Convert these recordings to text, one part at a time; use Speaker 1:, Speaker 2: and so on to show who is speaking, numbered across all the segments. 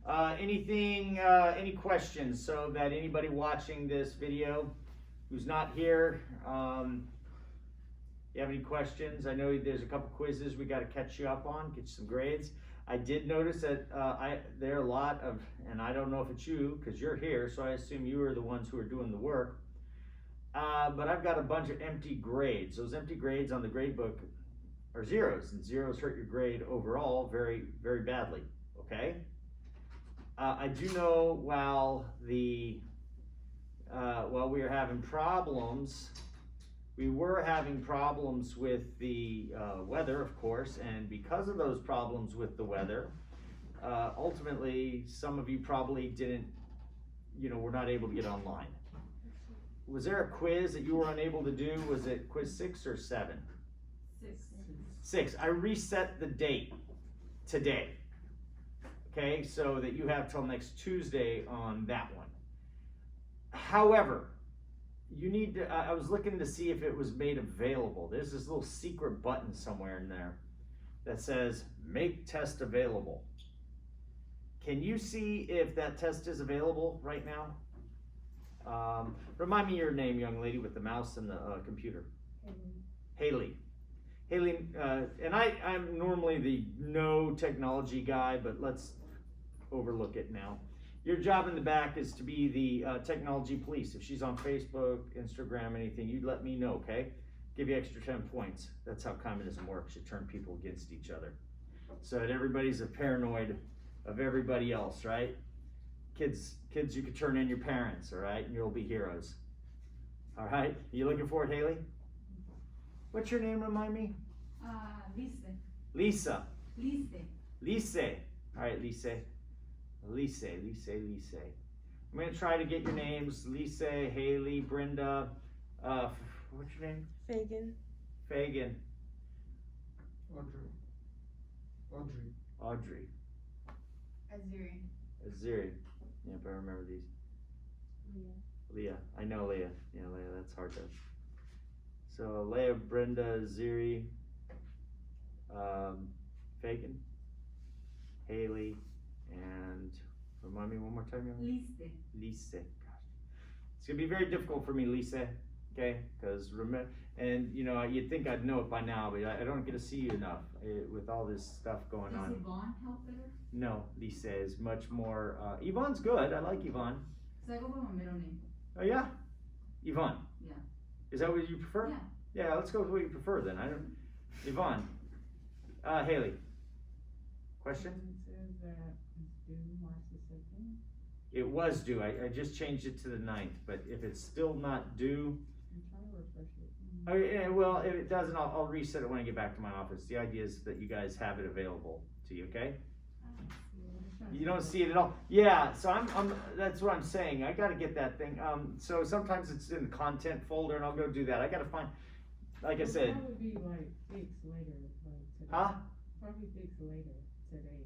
Speaker 1: Any questions? So that anybody watching this video who's not here, you have any questions? I know there's a couple quizzes we got to catch you up on, get you some grades. I did notice that there are a lot of, and I don't know if it's you because you're here, so I assume you are the ones who are doing the work. But I've got a bunch of empty grades. Those empty grades on the grade book are zeros, and zeros hurt your grade overall very, very badly. Okay. I do know while we were having problems. We were having problems with the weather, of course, and because of those problems with the weather, ultimately, some of you probably didn't, were not able to get online. Was there a quiz that you were unable to do? Was it quiz 6 or 7? 6. I reset the date today, okay, so that you have till next Tuesday on that one. However, you need to, I was looking to see if it was made available. There's this little secret button somewhere in there that says make test available. Can you see if that test is available right now? Remind me your name, young lady with the mouse and the computer. Haley. Haley, and I'm normally the no technology guy, but let's overlook it now. Your job in the back is to be the technology police. If she's on Facebook, Instagram, anything, you let me know, okay? Give you extra 10 points. That's how communism works. You turn people against each other. So that everybody's paranoid of everybody else, right? Kids, you could turn in your parents, all right? And you'll be heroes. All right? You looking for it, Haley? What's your name, remind me? Lisa. Lisa. All right, Lisa. Lisa. I'm going to try to get your names. Lisa, Haley, Brenda. What's your name? Fagan. Audrey. Aziri. Yeah, if I remember these. Leah. I know Leah. Yeah, Leah, that's hard to. So Leah, Brenda, Aziri, Fagan, Haley, and remind me one more time. Lisa. Gosh. It's gonna be very difficult for me, Lisa. Okay, because remember, and you'd think I'd know it by now, but I don't get to see you enough with all this stuff going on.
Speaker 2: Does Yvonne help better?
Speaker 1: No, Lisa is much more. Yvonne's good. I like Yvonne.
Speaker 2: So I go by my middle name.
Speaker 1: Oh yeah, Yvonne.
Speaker 2: Yeah.
Speaker 1: Is that what you prefer?
Speaker 2: Yeah.
Speaker 1: Yeah, let's go with what you prefer then. I don't. Yvonne. Haley. Question?
Speaker 3: It says that it's due March the 2nd.
Speaker 1: It was due. I just changed it to the 9th, but if it's still not due.
Speaker 3: I'm trying to refresh it.
Speaker 1: Oh yeah, well, if it doesn't, I'll reset it when I get back to my office. The idea is that you guys have it available to you, okay? You don't see it at all. Yeah, so that's what I'm saying. I got to get that thing. So sometimes it's in the content folder, and I'll go do that. I got to find, like I said.
Speaker 3: It'll probably be like fixed later, like today.
Speaker 1: Huh?
Speaker 3: Probably fixed later today.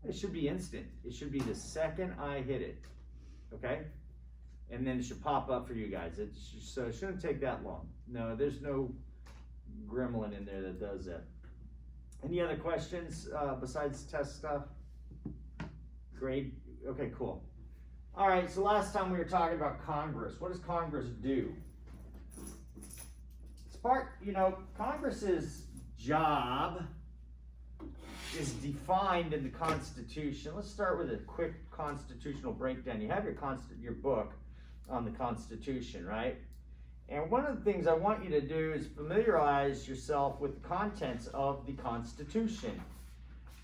Speaker 1: It should be instant. It should be the second I hit it, okay? And then it should pop up for you guys. So it shouldn't take that long. No, there's no gremlin in there that does that. Any other questions besides test stuff? Grade? Okay, cool. All right, so last time we were talking about Congress. What does Congress do? It's Congress's job is defined in the Constitution. Let's start with a quick constitutional breakdown. You have your book on the Constitution, right? And one of the things I want you to do is familiarize yourself with the contents of the Constitution.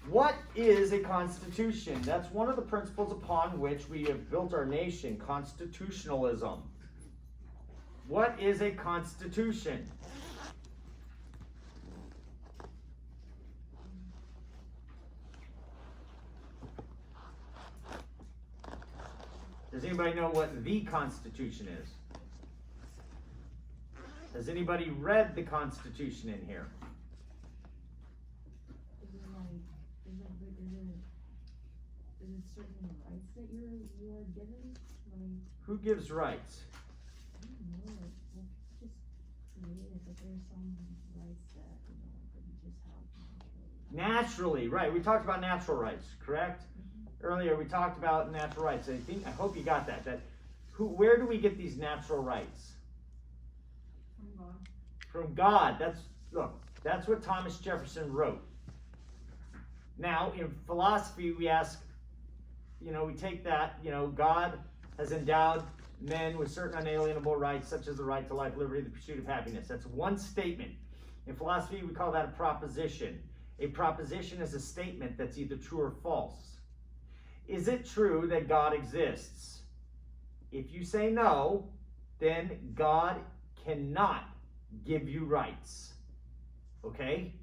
Speaker 1: What is a constitution? That's one of the principles upon which we have built our nation, constitutionalism. What is a constitution? Does anybody know what the Constitution is? Has anybody read the Constitution in here?
Speaker 4: Is it certain rights that you are given? Like,
Speaker 1: Who gives rights?
Speaker 4: I don't know, like just created, but there's some rights that, that you just have naturally.
Speaker 1: Naturally, right. We talked about natural rights, correct? earlier we talked about natural rights. I hope you got that. Where do we get these natural rights?
Speaker 2: From God.
Speaker 1: From God. That's what Thomas Jefferson wrote. Now, in philosophy, we ask, we take that, God has endowed men with certain unalienable rights, such as the right to life, liberty, the pursuit of happiness. That's one statement. In philosophy, we call that a proposition. A proposition is a statement that's either true or false. Is it true that God exists? If you say no, then God cannot give you rights. Okay?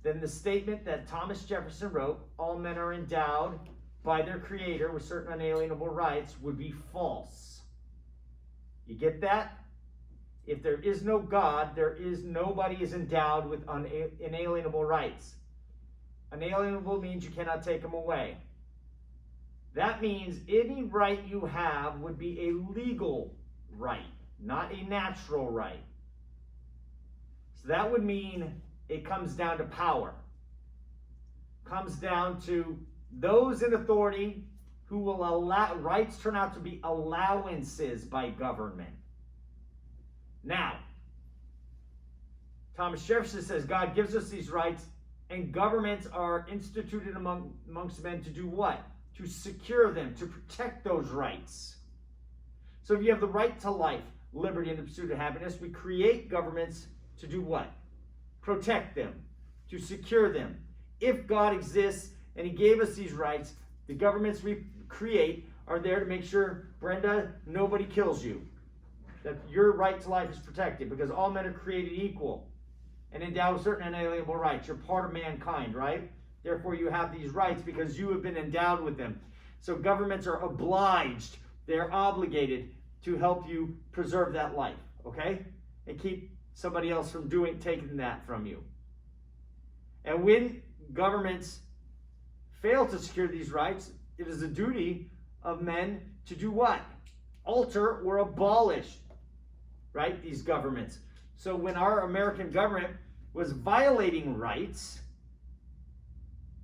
Speaker 1: Then the statement that Thomas Jefferson wrote, all men are endowed by their Creator with certain unalienable rights, would be false. You get that? If there is no God, nobody is endowed with inalienable rights. Unalienable means you cannot take them away. That means any right you have would be a legal right, not a natural right. So that would mean it comes down to power. Comes down to those in authority who will allow rights turn out to be allowances by government. Now, Thomas Jefferson says God gives us these rights, and governments are instituted amongst men to do what? To secure them, to protect those rights. So if you have the right to life, liberty, and the pursuit of happiness, we create governments to do what? Protect them, to secure them. If God exists and He gave us these rights, the governments we create are there to make sure, Brenda, nobody kills you. That your right to life is protected, because all men are created equal and endowed with certain unalienable rights. You're part of mankind, right? Therefore, you have these rights because you have been endowed with them. So governments are obliged, they're obligated to help you preserve that life, okay? And keep somebody else from taking that from you. And when governments fail to secure these rights, it is the duty of men to do what? Alter or abolish, right, these governments. So when our American government was violating rights,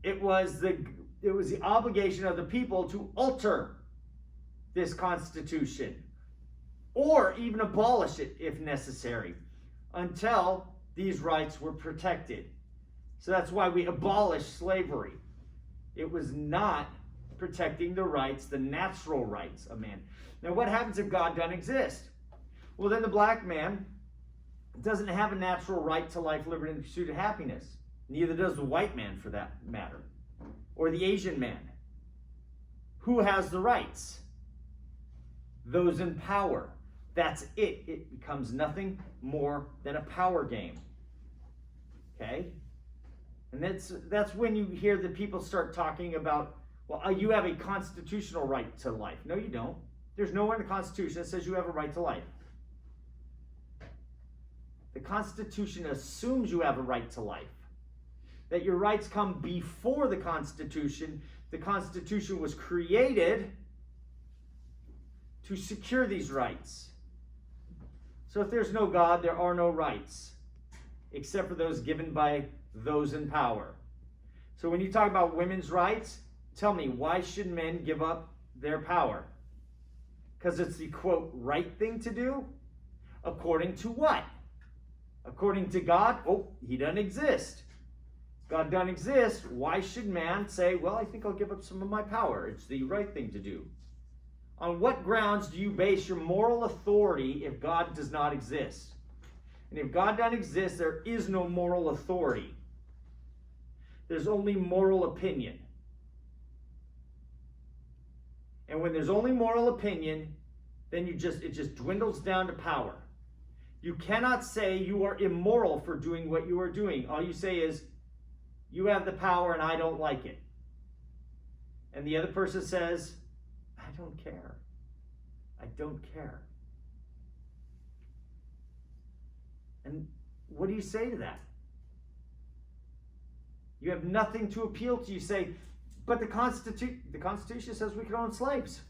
Speaker 1: it was the obligation of the people to alter this Constitution, or even abolish it if necessary, until these rights were protected. So that's why we abolished slavery. It was not protecting the rights, the natural rights of man. Now, what happens if God doesn't exist? Well, then the black man doesn't have a natural right to life, liberty, and the pursuit of happiness. Neither does the white man, for that matter, or the Asian man. Who has the rights? Those in power. That's it. It becomes nothing more than a power game. Okay? And that's when you hear the people start talking about, well, you have a constitutional right to life. No, you don't. There's nowhere in the Constitution that says you have a right to life. The Constitution assumes you have a right to life. That your rights come before the Constitution. The Constitution was created to secure these rights. So if there's no God, there are no rights, except for those given by those in power. So when you talk about women's rights, tell me, why should men give up their power? Because it's the, quote, right thing to do? According to what? According to God? Oh, He doesn't exist. God doesn't exist. Why should man say, well, I think I'll give up some of my power? It's the right thing to do. On what grounds do you base your moral authority if God does not exist? And if God doesn't exist, there is no moral authority. There's only moral opinion. And when there's only moral opinion, then it just dwindles down to power. You cannot say you are immoral for doing what you are doing. All you say is, you have the power and I don't like it. And the other person says, I don't care. I don't care. And what do you say to that? You have nothing to appeal to. You say, but the Constitution says we can own slaves.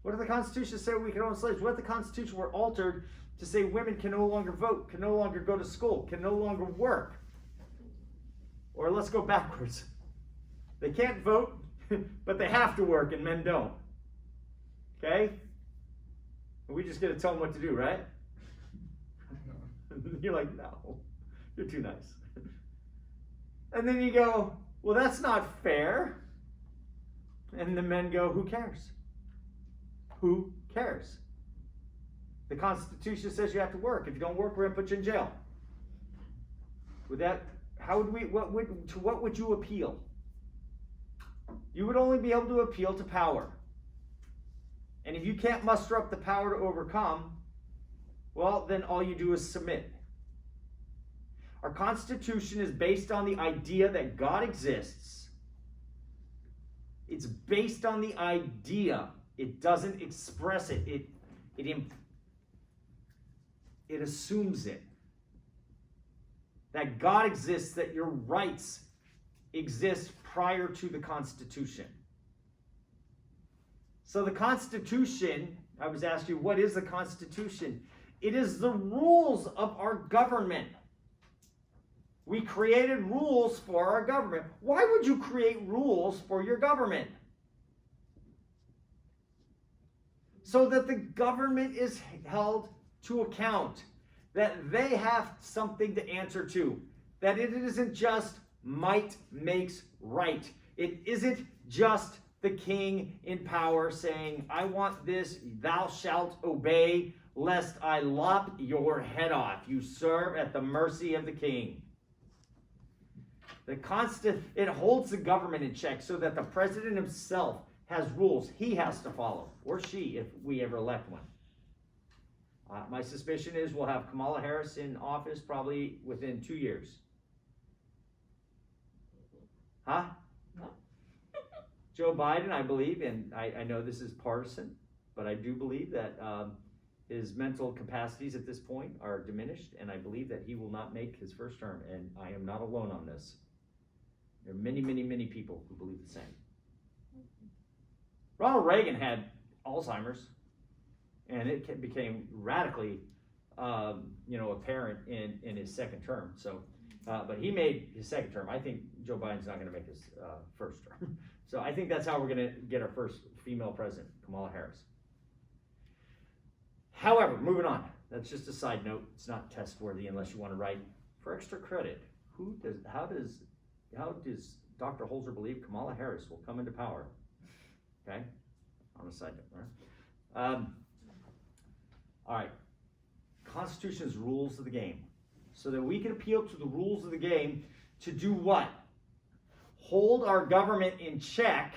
Speaker 1: What if the Constitution said we can own slaves? What if the Constitution were altered to say women can no longer vote, can no longer go to school, can no longer work? Or let's go backwards. They can't vote, but they have to work and men don't. Okay? We just get to tell them what to do, right? You're like, no, you're too nice. And then you go, well, that's not fair. And the men go, who cares? Who cares? The Constitution says you have to work. If you don't work, we're going to put you in jail. Would that, how would we, to what would you appeal? You would only be able to appeal to power. And if you can't muster up the power to overcome, well, then all you do is submit. Our Constitution is based on the idea that God exists. It's based on the idea. It doesn't express it. It assumes it. That God exists, that your rights exist prior to the Constitution. So the Constitution, I was asked you, what is the Constitution? It is the rules of our government. We created rules for our government. Why would you create rules for your government? So that the government is held to account, that they have something to answer to, that it isn't just might makes right. It isn't just the king in power saying, I want this, thou shalt obey, lest I lop your head off. You serve at the mercy of the king. It holds the government in check so that the president himself has rules he has to follow, or she, if we ever elect one. My suspicion is we'll have Kamala Harris in office probably within 2 years. Huh?
Speaker 4: No.
Speaker 1: Joe Biden, I believe, and I know this is partisan, but I do believe that his mental capacities at this point are diminished, and I believe that he will not make his first term, and I am not alone on this. There are many, many, many people who believe the same. Ronald Reagan had Alzheimer's, and it became radically, apparent in his second term. So, but he made his second term. I think Joe Biden's not going to make his first term. So I think that's how we're going to get our first female president, Kamala Harris. However, moving on. That's just a side note. It's not test worthy unless you want to write for extra credit. How does Dr. Holzer believe Kamala Harris will come into power? Okay, on a side note, right? All right, Constitution's rules of the game. So that we can appeal to the rules of the game to do what? Hold our government in check,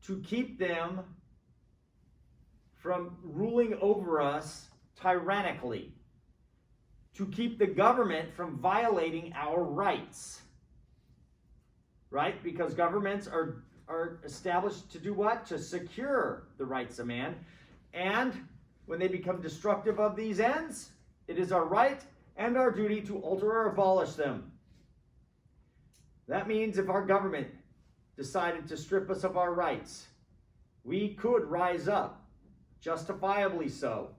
Speaker 1: to keep them from ruling over us tyrannically, to keep the government from violating our rights. Right? Because governments are established to do what? To secure the rights of man. And when they become destructive of these ends, it is our right and our duty to alter or abolish them. That means if our government decided to strip us of our rights, we could rise up, justifiably so,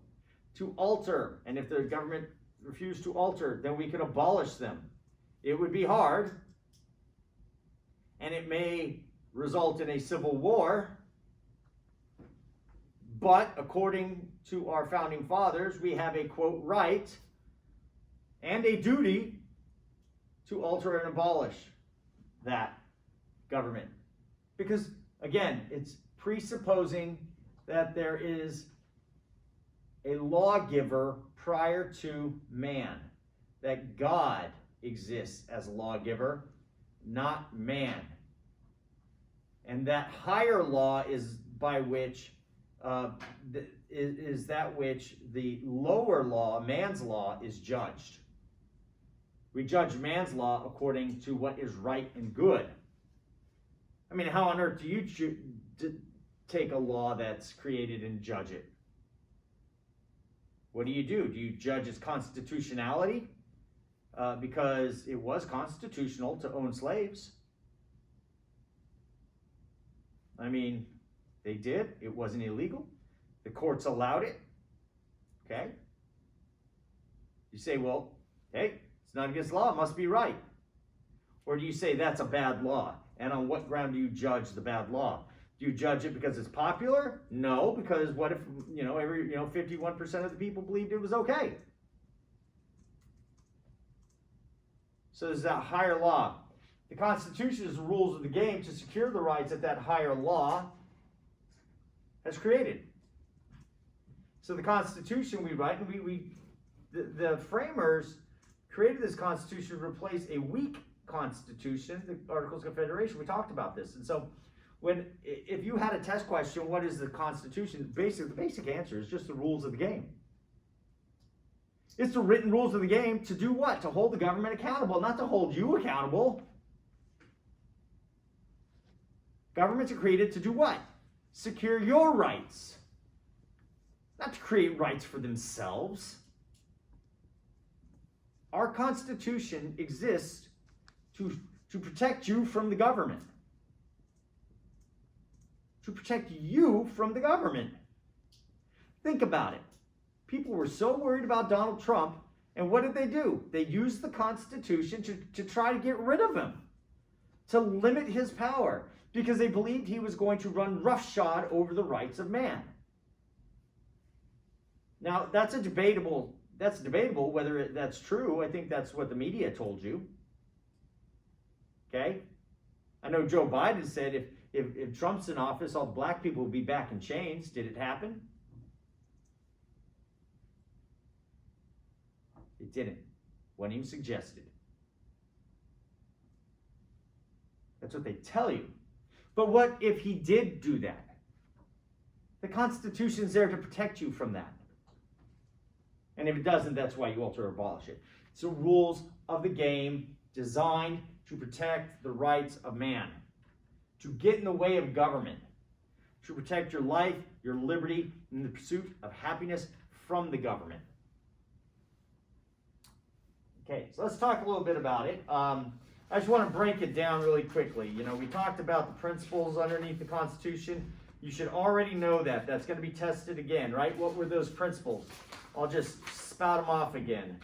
Speaker 1: to alter. And if the government refused to alter, then we could abolish them. It would be hard, and it may result in a civil war, but according to our founding fathers, we have a, quote, right and a duty to alter and abolish that government. Because, again, it's presupposing that there is a lawgiver prior to man, that God exists as a lawgiver, not man. And that higher law is by which is that which the lower law, man's law, is judged. We judge man's law according to what is right and good. I mean, how on earth do you take a law that's created and judge it? What do? Do you judge its constitutionality? Because it was constitutional to own slaves. I mean, they did. It wasn't illegal. The courts allowed it. Okay? You say, well, hey, it's not against law. It must be right. Or do you say that's a bad law? And on what ground do you judge the bad law? Do you judge it because it's popular? No, because what if, 51% of the people believed it was okay? So there's that higher law. The Constitution is the rules of the game to secure the rights that higher law has created. So the Constitution we write, and the framers created this Constitution to replace a weak Constitution, the Articles of Confederation. We talked about this. And so if you had a test question, what is the Constitution? The basic answer is just the rules of the game. It's the written rules of the game to do what? To hold the government accountable, not to hold you accountable. Governments are created to do what? Secure your rights. Not to create rights for themselves. Our Constitution exists to protect you from the government. To protect you from the government. Think about it. People were so worried about Donald Trump, and what did they do? They used the Constitution to try to get rid of him, to limit his power, because they believed he was going to run roughshod over the rights of man. Now, that's debatable whether that's true. I think that's what the media told you. Okay? I know Joe Biden said if Trump's in office, all the black people will be back in chains. Did it happen? It didn't. Wasn't even suggested. That's what they tell you. But what if he did do that? The Constitution's there to protect you from that. And if it doesn't, that's why you alter or abolish it. It's the rules of the game designed to protect the rights of man, to get in the way of government, to protect your life, your liberty, and the pursuit of happiness from the government. Okay, so let's talk a little bit about it. I just want to break it down really quickly. We talked about the principles underneath the Constitution. You should already know that. That's going to be tested again, right? What were those principles? I'll just spout them off again.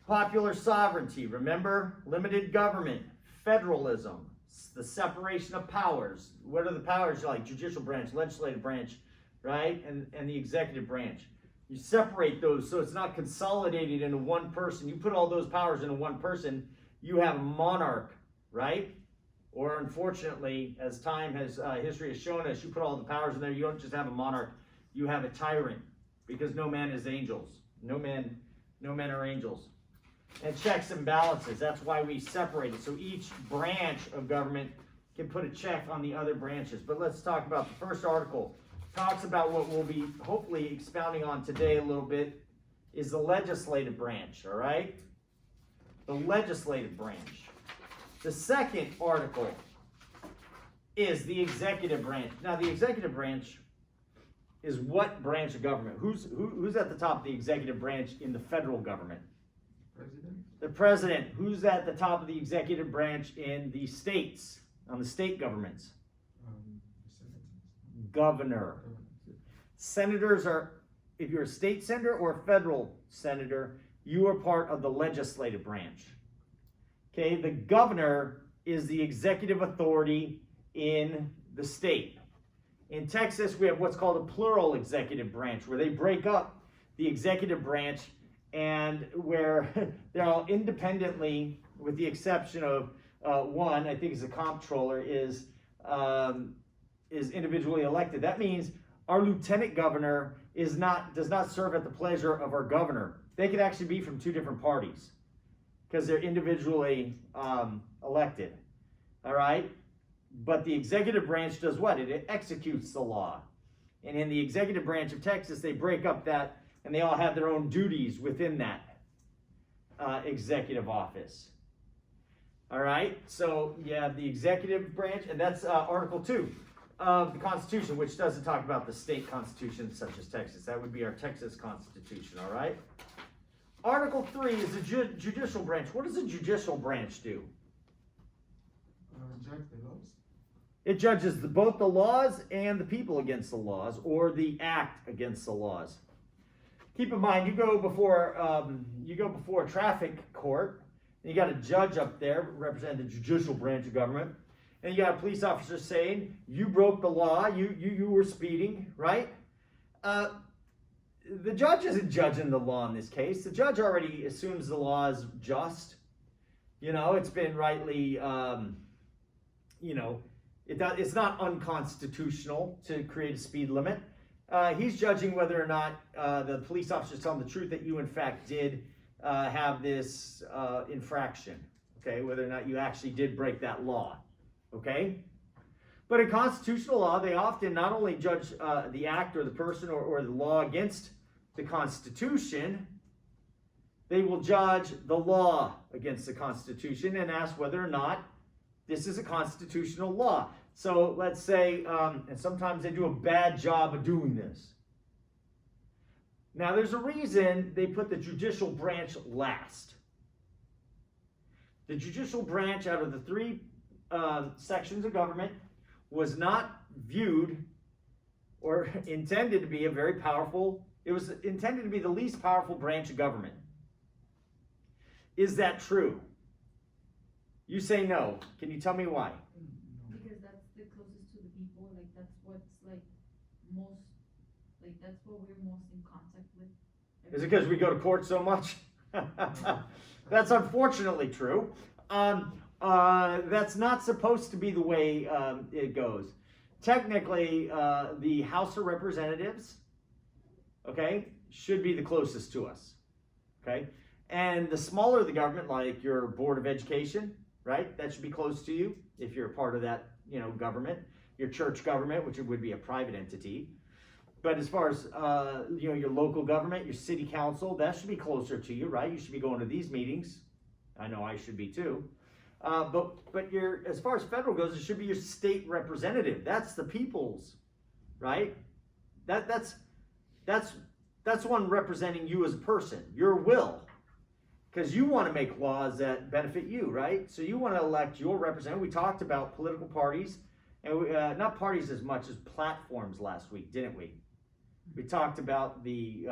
Speaker 1: Popular sovereignty, remember? Limited government, federalism, the separation of powers. What are the powers like? Judicial branch, legislative branch, right? And the executive branch. You separate those so it's not consolidated into one person. You put all those powers into one person, you have a monarch, right? Or unfortunately, as history has shown us, you put all the powers in there, you don't just have a monarch, you have a tyrant, because no man is angels. No men are angels. And checks and balances, that's why we separate it. So each branch of government can put a check on the other branches. But let's talk about the first article. Talks about what we'll be hopefully expounding on today a little bit, is the legislative branch, all right? The legislative branch. The second article is the executive branch. Now, the executive branch is what branch of government? Who's at the top of the executive branch in the federal government?
Speaker 5: President?
Speaker 1: The president. Who's at the top of the executive branch in the states, on the state governments?
Speaker 5: The Senate.
Speaker 1: Governor. Senators are, if you're a state senator or a federal senator, you are part of the legislative branch. Okay, the governor is the executive authority in the state. In Texas, we have what's called a plural executive branch, where they break up the executive branch and where they're all independently, with the exception of one, I think is the comptroller, is individually elected. That means our lieutenant governor does not serve at the pleasure of our governor. They could actually be from two different parties because they're individually elected. All right? But the executive branch does what? It executes the law. And in the executive branch of Texas, they break up that, and they all have their own duties within that executive office. All right? So you have the executive branch, and that's Article 2 of the Constitution, which doesn't talk about the state constitutions such as Texas. That would be our Texas Constitution, all right? Article 3 is the judicial branch. What does the judicial branch do?
Speaker 5: Judge the laws.
Speaker 1: It judges both the laws and the people against the laws, or the act against the laws. keep in mind, you go before a traffic court, and you got a judge up there representing the judicial branch of government, and you got a police officer saying you broke the law, you were speeding, right? The judge isn't judging the law in this case. The judge already assumes the law is just. It's been rightly, it's not unconstitutional to create a speed limit. He's judging whether or not the police officer is telling the truth that you in fact did have this infraction, okay? Whether or not you actually did break that law, okay? But in constitutional law, they often not only judge the act or the person or the law against the Constitution, they will judge the law against the Constitution and ask whether or not this is a constitutional law. So let's say, and sometimes they do a bad job of doing this. Now there's a reason they put the judicial branch last. The judicial branch, out of the three sections of government, was not viewed or intended to be a very powerful, it was intended to be the least powerful branch of government. Is that true? You say no. Can you tell me why?
Speaker 2: Because that's the closest to the people, like that's what's like most, like that's what we're most in contact with.
Speaker 1: Is it because we go to court so much? That's unfortunately true. That's not supposed to be the way it goes. Technically, the House of Representatives, okay, should be the closest to us, okay? And the smaller the government, like your Board of Education, right, that should be close to you if you're a part of that, government. Your church government, which would be a private entity. But as far as, your local government, your city council, that should be closer to you, right? You should be going to these meetings. I know I should be too. But as far as federal goes, it should be your state representative. That's the people's, right? That's one representing you as a person, your will. Because you want to make laws that benefit you, right? So you want to elect your representative. We talked about political parties, and not parties as much as platforms last week, didn't we? We talked about the,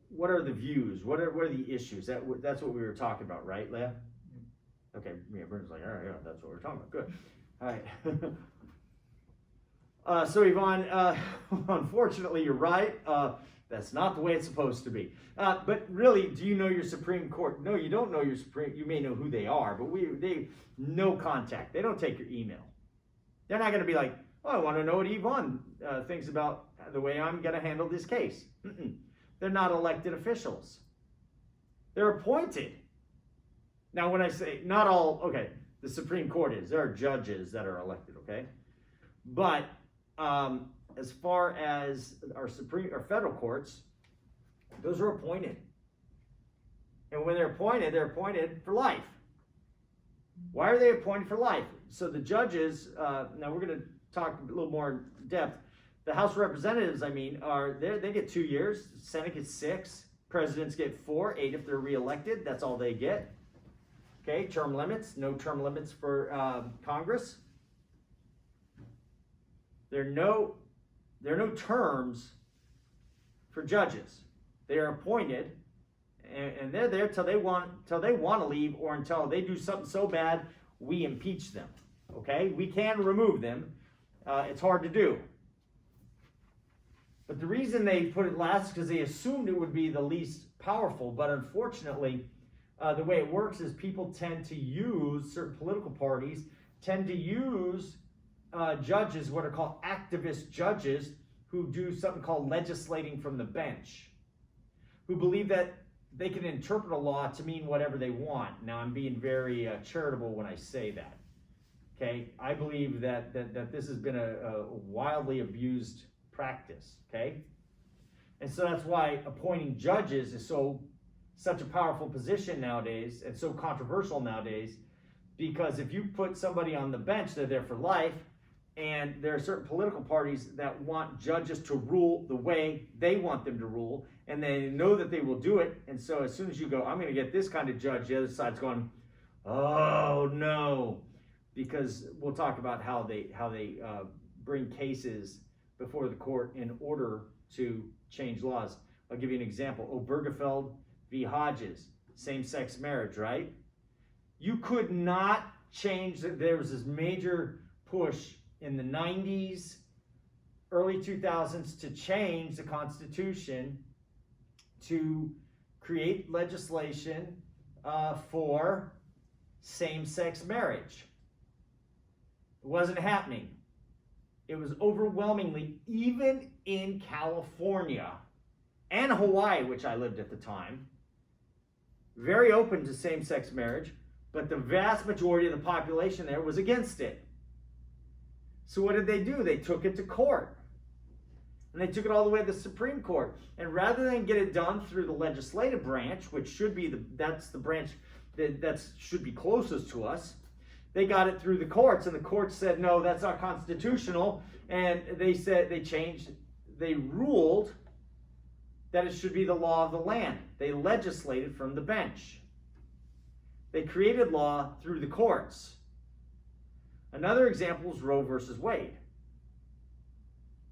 Speaker 1: what are the views? What are the issues? That's what we were talking about, right, Leah? Okay, yeah, Brennan's like, all right, yeah, that's what we're talking about. Good. All right. So Yvonne, unfortunately, you're right. That's not the way it's supposed to be. But really, do you know your Supreme Court? No, you don't know your Supreme. You may know who they are, but they no contact. They don't take your email. They're not going to be like, oh, I want to know what Yvonne thinks about the way I'm going to handle this case. They're not elected officials. They're appointed. Now, when I say not all, okay, the Supreme Court is. There are judges that are elected, okay? But as far as our federal courts, those are appointed. And when they're appointed for life. Why are they appointed for life? So the judges, now we're going to talk a little more in depth. The House of Representatives, they get 2 years. The Senate gets 6. Presidents get 4, 8 if they're reelected. That's all they get. Okay, term limits. No term limits for Congress. There are no terms for judges. They are appointed, and they're there till they want to leave, or until they do something so bad we impeach them. Okay, we can remove them. It's hard to do. But the reason they put it last is because they assumed it would be the least powerful. But unfortunately, the way it works is people tend to use, certain political parties tend to use judges, what are called activist judges, who do something called legislating from the bench, who believe that they can interpret a law to mean whatever they want. Now, I'm being very charitable when I say that. Okay, I believe that this has been a wildly abused practice. Okay, and so that's why appointing judges is such a powerful position nowadays, and so controversial nowadays, because if you put somebody on the bench, they're there for life. And there are certain political parties that want judges to rule the way they want them to rule, and they know that they will do it. And so as soon as you go, I'm going to get this kind of judge, the other side's going, oh no, because we'll talk about how they bring cases before the court in order to change laws. I'll give you an example. Obergefell v. Hodges, same-sex marriage, right? You could not change, there was this major push in the 90s, early 2000s to change the Constitution to create legislation for same-sex marriage. It wasn't happening. It was overwhelmingly, even in California and Hawaii, which I lived at the time, very open to same-sex marriage, but the vast majority of the population there was against it. So what did they do? They took it to court. And they took it all the way to the Supreme Court. And rather than get it done through the legislative branch, which should be that's the branch that should be closest to us, they got it through the courts, and the courts said, no, that's not constitutional. And they ruled that it should be the law of the land. They legislated from the bench. They created law through the courts. Another example is Roe versus Wade.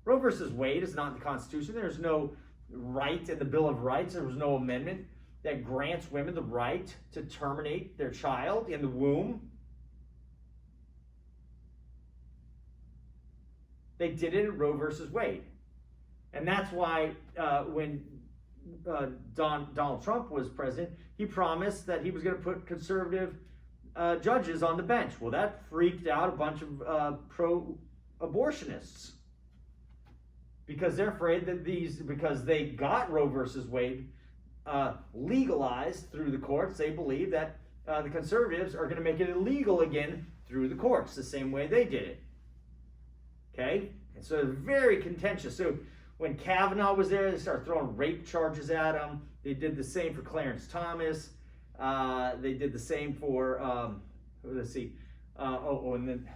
Speaker 1: Roe versus Wade is not in the Constitution. There's no right in the Bill of Rights. There was no amendment that grants women the right to terminate their child in the womb. They did it in Roe versus Wade. And that's why when Donald Trump was president, he promised that he was going to put conservative judges on the bench. Well, that freaked out a bunch of pro-abortionists because they're afraid that because they got Roe versus Wade legalized through the courts, they believe that the conservatives are going to make it illegal again through the courts, the same way they did it. Okay? And so they're very contentious. So when Kavanaugh was there, they started throwing rape charges at him. They did the same for Clarence Thomas. They did the same for, and then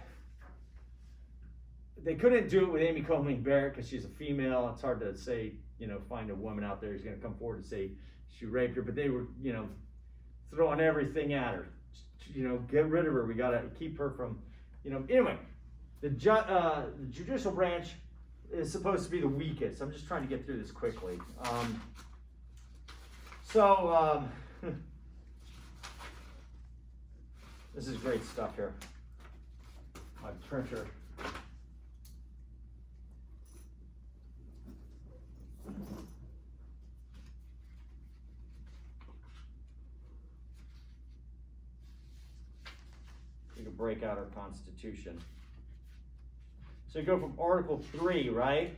Speaker 1: they couldn't do it with Amy Coney Barrett because she's a female. It's hard to say, find a woman out there who's going to come forward and say she raped her, but they were, throwing everything at her. Get rid of her. We got to keep her from, anyway. The judicial branch is supposed to be the weakest. I'm just trying to get through this quickly. This is great stuff here. My printer. We can break out our Constitution. So you go from Article 3, right?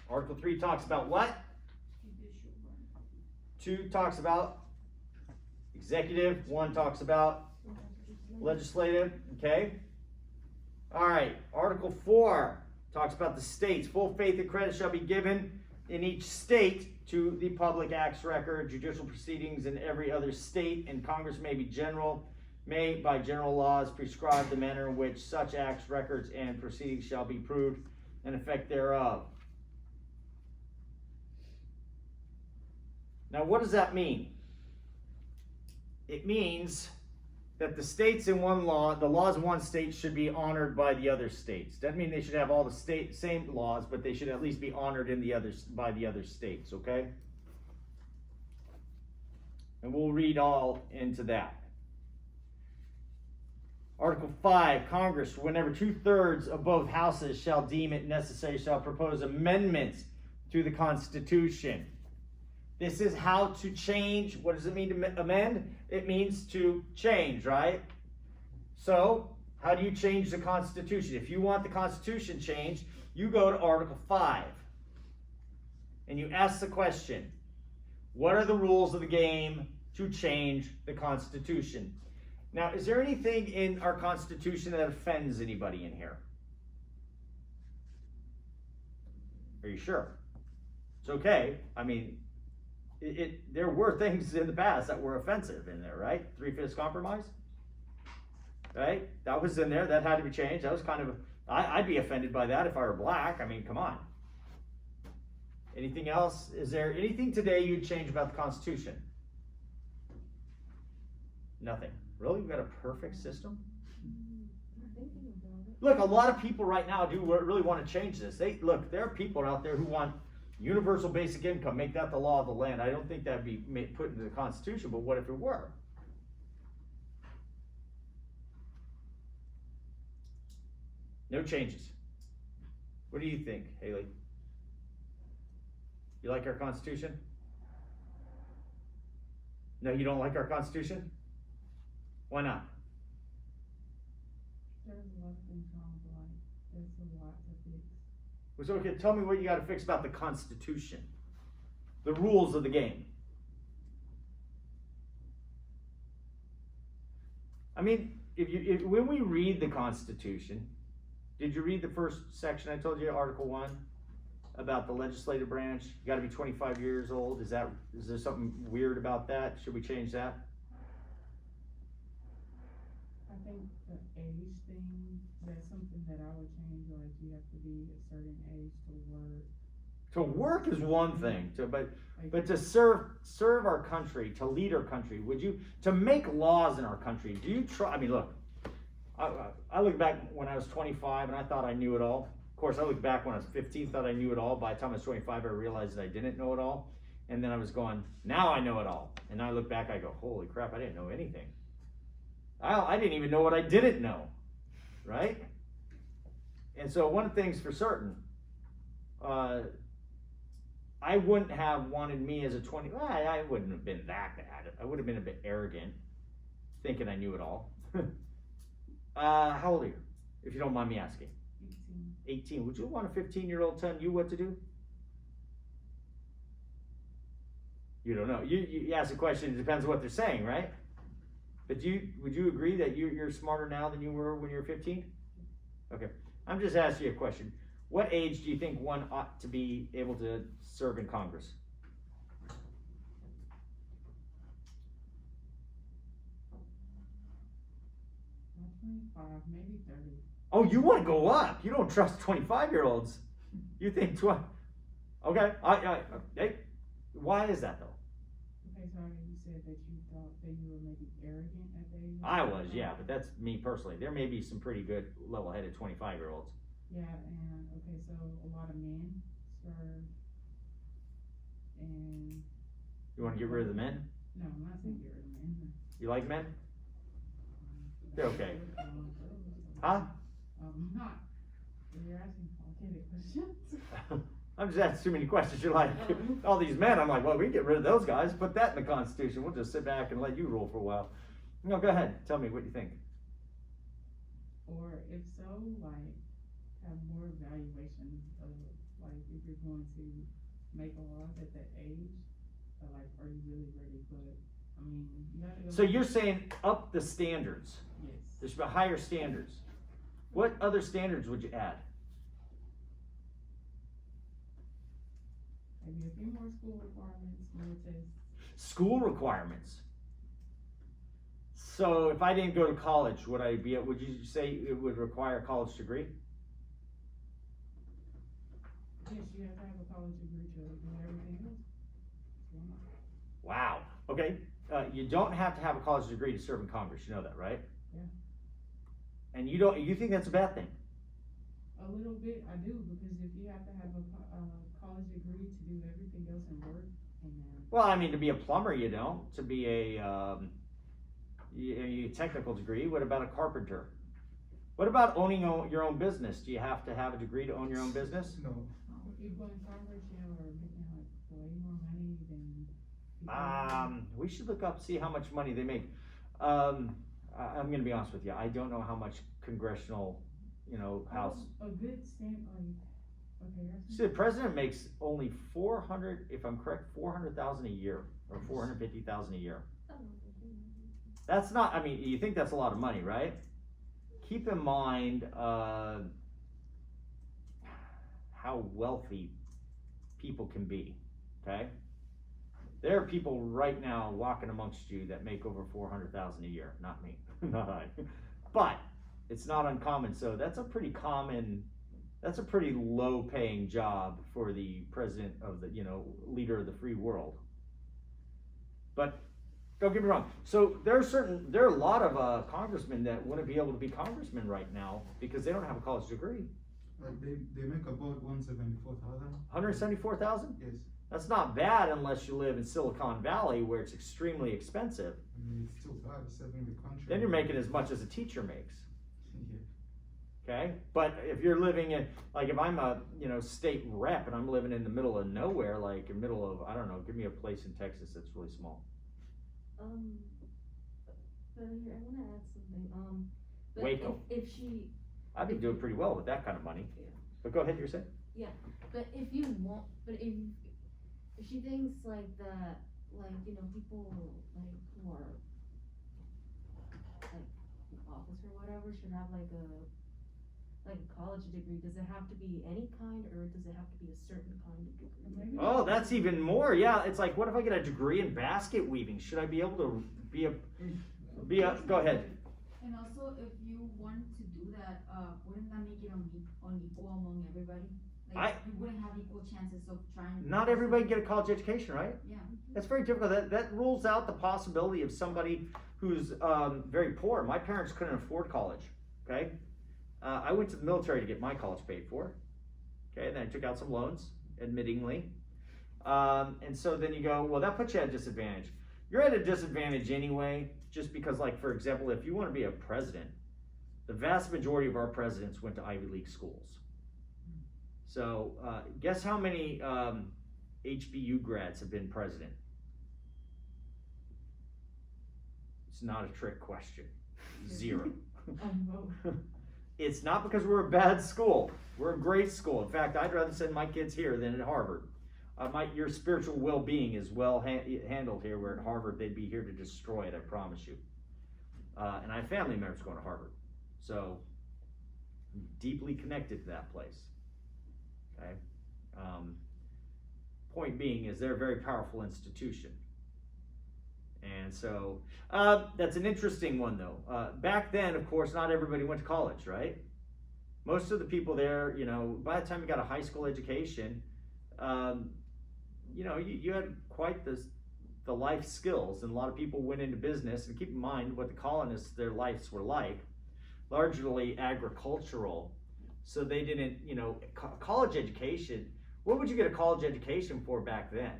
Speaker 1: Article 3 talks about what? 2 talks about executive. 1 talks about legislative. Okay? All right. Article 4 talks about the states. Full faith and credit shall be given in each state to the public acts record, judicial proceedings in every other state, and Congress may by general laws prescribe the manner in which such acts, records, and proceedings shall be proved and effect thereof. Now, what does that mean? It means that the states in one law, the laws in one state should be honored by the other states. Doesn't mean they should have all the same laws, but they should at least be honored by the other states, okay? And we'll read all into that. Article 5, Congress, whenever 2/3 of both houses shall deem it necessary, shall propose amendments to the Constitution. This is how to change. What does it mean to amend? It means to change, right? So, how do you change the Constitution? If you want the Constitution changed, you go to Article 5. And you ask the question, what are the rules of the game to change the Constitution? Now, is there anything in our Constitution that offends anybody in here? Are you sure? It's okay. I mean, there were things in the past that were offensive in there, right? 3/5 compromise, right? That was in there. That had to be changed. That was kind of, I'd be offended by that if I were black. I mean, come on. Anything else? Is there anything today you'd change about the Constitution? Nothing. Really? We've got a perfect system?
Speaker 4: Thinking about it.
Speaker 1: Look, a lot of people right now do really want to change this. There are people out there who want Universal basic income, make that the law of the land. I don't think that'd be put into the Constitution, but what if it were? No changes. What do you think, Haley? You like our Constitution? No, you don't like our Constitution? Why not?
Speaker 3: There's a lot of things wrong, but like, there's a lot to fix.
Speaker 1: So, okay, tell me what you gotta fix about the Constitution. The rules of the game. I mean, when we read the Constitution, did you read the first section I told you, Article 1? About the legislative branch? You gotta be 25 years old. Is there something weird about that? Should we change that?
Speaker 3: I think the age thing, that's something that I would change, like you have to be a certain age to work.
Speaker 1: To work is one thing, but
Speaker 3: Like,
Speaker 1: to serve our country, to lead our country, to make laws in our country, do you try, I mean, look, I look back when I was 25 and I thought I knew it all. Of course, I look back when I was 15, thought I knew it all. By the time I was 25, I realized that I didn't know it all. And then I was going, now I know it all. And now I look back, I go, holy crap, I didn't know anything. I didn't even know what I didn't know, right? And so one of the things for certain, I wouldn't have wanted me as a 20, I wouldn't have been that bad. I would have been a bit arrogant, thinking I knew it all. How old are you, if you don't mind me asking? 18. Would you want a 15-year-old telling you what to do? You don't know. You ask a question, it depends on what they're saying, right? But would you agree that you're smarter now than you were when you were 15? Okay. I'm just asking you a question. What age do you think one ought to be able to serve in Congress?
Speaker 3: not 25, maybe 30.
Speaker 1: Oh, you want to go up. You don't trust 25-year-olds. You think 20. Okay. Hey, why is that though?
Speaker 3: Okay, sorry, you said that you thought that you were maybe arrogant at the age.
Speaker 1: I was, yeah, but that's me personally. There may be some pretty good level-headed 25-year-olds.
Speaker 3: Yeah, and okay, so a lot of men serve, and
Speaker 1: You want to get rid of the men?
Speaker 3: no, I'm not saying get rid of men.
Speaker 1: You like men? They're okay. Huh?
Speaker 3: Not. You're asking complicated questions.
Speaker 1: I'm just asking too many questions. You're like, all these men. I'm like, well, we can get rid of those guys. Put that in the Constitution. We'll just sit back and let you rule for a while. No, go ahead. Tell me what you think.
Speaker 3: Or if so, like, have more evaluations of, like, if you're going to make a law at that age, like, are you really ready? But, I mean, you gotta go.
Speaker 1: So you're saying up the standards.
Speaker 3: Yes.
Speaker 1: There should be higher standards. What other standards would you add?
Speaker 3: Maybe a few more school requirements, more tests.
Speaker 1: School requirements. So if I didn't go to college, would you say it would require a college degree?
Speaker 3: Yes, you have to have a college degree to do everything else. So,
Speaker 1: Wow. Okay. You don't have to have a college degree to serve in Congress. You know that, right?
Speaker 3: Yeah.
Speaker 1: And you think that's a bad thing?
Speaker 3: A little bit, I do, because if you have to have a college degree to do everything else in work, and
Speaker 1: Well, I mean, to be a plumber, you don't. To be a technical degree. What about a carpenter? What about owning your own business? Do you have to have a degree to own your own business?
Speaker 5: No.
Speaker 3: people in Congress, you know, are making like way more money than people.
Speaker 1: We should look up, see how much money they make. I'm gonna be honest with you, I don't know how much congressional, House.
Speaker 3: A good stamp, okay,
Speaker 1: See, the president makes only 400, if I'm correct, 400,000 a year, or 450,000 a year. That's not, I mean, you think that's a lot of money, right? Keep in mind, how wealthy people can be, okay? There are people right now walking amongst you that make over 400,000 a year, not me, not I. But it's not uncommon, so that's a pretty low paying job for the president of the, leader of the free world. But don't get me wrong. So there are a lot of congressmen that wouldn't be able to be congressmen right now because they don't have a college degree.
Speaker 5: They make about 174,000.
Speaker 1: 174,000?
Speaker 5: Yes.
Speaker 1: That's not bad unless you live in Silicon Valley where it's extremely expensive.
Speaker 5: I mean, it's still bad serving the country.
Speaker 1: Then you're making as much as a teacher makes.
Speaker 5: Yeah.
Speaker 1: Okay, but if you're living in, like, if I'm a, state rep and I'm living in the middle of nowhere, like in the middle of, I don't know, give me a place in Texas that's really small.
Speaker 4: But here, I wanna add something, but
Speaker 1: Waco.
Speaker 4: if she,
Speaker 1: I'd be doing pretty well with that kind of money.
Speaker 4: Yeah.
Speaker 1: But go ahead, you're saying?
Speaker 4: but if you want, but if she thinks like that, like, people like who are like in office or whatever should have like a college degree, does it have to be any kind, or does it have to be a certain kind of degree?
Speaker 3: Maybe-
Speaker 1: Oh, that's even more. Yeah, it's like, what if I get a degree in basket weaving? Should I be able to be a, go ahead.
Speaker 2: And also, if you want to do that, wouldn't that make it unequal among everybody? Like, you wouldn't have equal chances of trying.
Speaker 1: Not everybody get a college education, right?
Speaker 2: Yeah.
Speaker 1: That's very difficult. That rules out the possibility of somebody who's very poor. My parents couldn't afford college, okay? I went to the military to get my college paid for, okay? And then I took out some loans, admittingly. And so then you go, well, that puts you at a disadvantage. You're at a disadvantage anyway, just because, like, for example, if you want to be a president, the vast majority of our presidents went to Ivy League schools. So guess how many HBU grads have been president? It's not a trick question. 0. It's not because we're a bad school. We're a great school. In fact, I'd rather send my kids here than at Harvard. Your spiritual well-being is well handled here, where at Harvard they'd be here to destroy it, I promise you. And I have family members going to Harvard. So I'm deeply connected to that place. Okay. Point being is they're a very powerful institution. And so that's an interesting one, though. Back then, of course, not everybody went to college, right? Most of the people there, by the time you got a high school education, you had quite the life skills, and a lot of people went into business. And keep in mind what the colonists, their lives were like, largely agricultural. So they didn't, college education. What would you get a college education for back then?